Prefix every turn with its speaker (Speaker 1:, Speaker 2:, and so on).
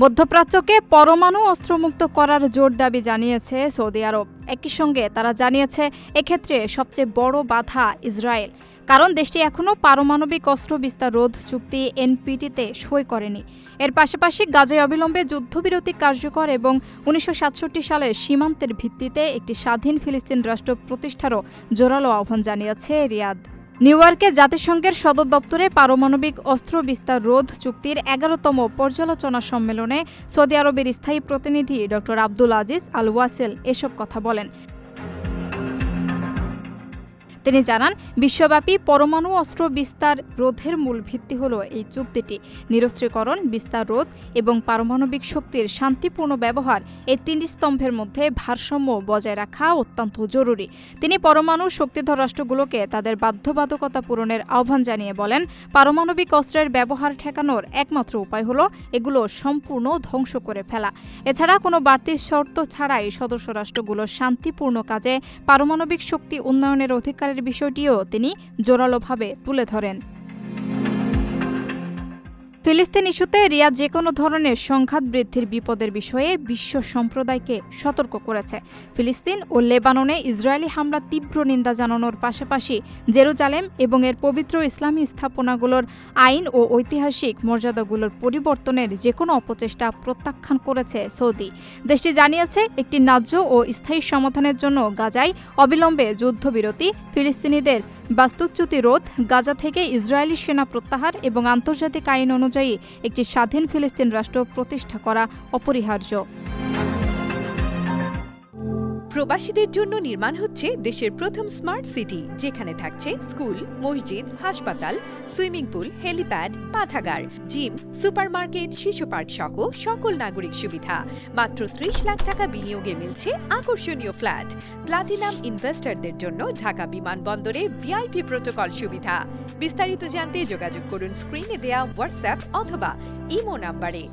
Speaker 1: মধ্যপ্রাচ্যকে পরমাণু অস্ত্রমুক্ত করার জোর দাবি জানিয়েছে সৌদি আরব। একই সঙ্গে তারা জানিয়েছে এক্ষেত্রে সবচেয়ে বড় বাধা ইসরায়েল, কারণ দেশটি এখনও পারমাণবিক অস্ত্র বিস্তার রোধ চুক্তি এনপিটিতে সই করেনি। এর পাশাপাশি গাজায় অবিলম্বে যুদ্ধবিরতি কার্যকর এবং 1967 সালে সীমান্তের ভিত্তিতে একটি স্বাধীন ফিলিস্তিন রাষ্ট্র প্রতিষ্ঠারও জোরালো আহ্বান জানিয়েছে রিয়াদ। নিউ ইয়র্কে জাতিসংঘের সদর দপ্তরে পারমাণবিক অস্ত্র বিস্তার রোধ চুক্তির 11তম পর্যালোচনা সম্মেলনে সৌদি আরবের স্থায়ী প্রতিনিধি ড আব্দুল আজিজ আল ওয়াসেল এসব কথা বলেন। তিনি জানান, বিশ্বব্যাপী পরমাণু অস্ত্র বিস্তার রোধের মূল ভিত্তি হল এই চুক্তিটি। নিরস্ত্রীকরণ, বিস্তার রোধ এবং পারমাণবিক শক্তির শান্তিপূর্ণ ব্যবহার, এই তিন স্তম্ভের মধ্যে ভারসাম্য বজায় রাখা অত্যন্ত জরুরি। তিনি পরমাণু শক্তিধর রাষ্ট্রগুলোকে তাদের বাধ্যবাধকতা পূরণের আহ্বান জানিয়ে বলেন, পারমাণবিক অস্ত্রের ব্যবহার ঠেকানোর একমাত্র উপায় হল এগুলো সম্পূর্ণ ধ্বংস করে ফেলা। এছাড়া কোনো বাড়তি শর্ত ছাড়াই সদস্য রাষ্ট্রগুলোর শান্তিপূর্ণ কাজে পারমাণবিক শক্তি উন্নয়নের অধিকার বিষয়টিও তিনি জোরালোভাবে তুলে ধরেন। ফিলিস্তিন ইস্যুতে রিয়াদ যে কোনো ধরনের সংঘাত বৃদ্ধির বিপদের বিষয়ে বিশ্ব সম্প্রদায়কে সতর্ক করেছে। ফিলিস্তিন ও লেবাননে ইসরায়েলি হামলা তীব্র নিন্দা জানানোর পাশাপাশি জেরুজালেম এবং এর পবিত্র ইসলামী স্থাপনাগুলোর আইন ও ঐতিহাসিক মর্যাদাগুলোর পরিবর্তনের যে কোনো অপচেষ্টা প্রত্যাখ্যান করেছে সৌদি। দেশটি জানিয়েছে একটি ন্যায্য ও স্থায়ী সমাধানের জন্য গাজায় অবিলম্বে যুদ্ধবিরতি, ফিলিস্তিনিদের বাস্তুচ্যুতি রোধ, গাজা থেকে ইসরায়েলি সেনা প্রত্যাহার এবং আন্তর্জাতিক আইন অনুযায়ী একটি স্বাধীন ফিলিস্তিন রাষ্ট্র প্রতিষ্ঠা করা অপরিহার্য।
Speaker 2: প্রবাসীদের জন্য নির্মাণ হচ্ছে দেশের প্রথম স্মার্ট সিটি, যেখানে থাকছে স্কুল, মসজিদ, হাসপাতাল, সুইমিং পুল, হেলিপ্যাড, পাঠাগার, জিম, সুপারমার্কেট, শিশু পার্ক সহ সকল নাগরিক সুবিধা। মাত্র 30 লাখ টাকা বিনিয়োগে মিলছে আকর্ষণীয় ফ্ল্যাট। প্লাটিনাম ইনভেস্টরদের জন্য ঢাকা বিমানবন্দরে ভিআইপি প্রোটোকল সুবিধা। বিস্তারিত জানতে যোগাযোগ করুন স্ক্রিনে দেয়া হোয়াটসঅ্যাপ অথবা ইমো নাম্বারে।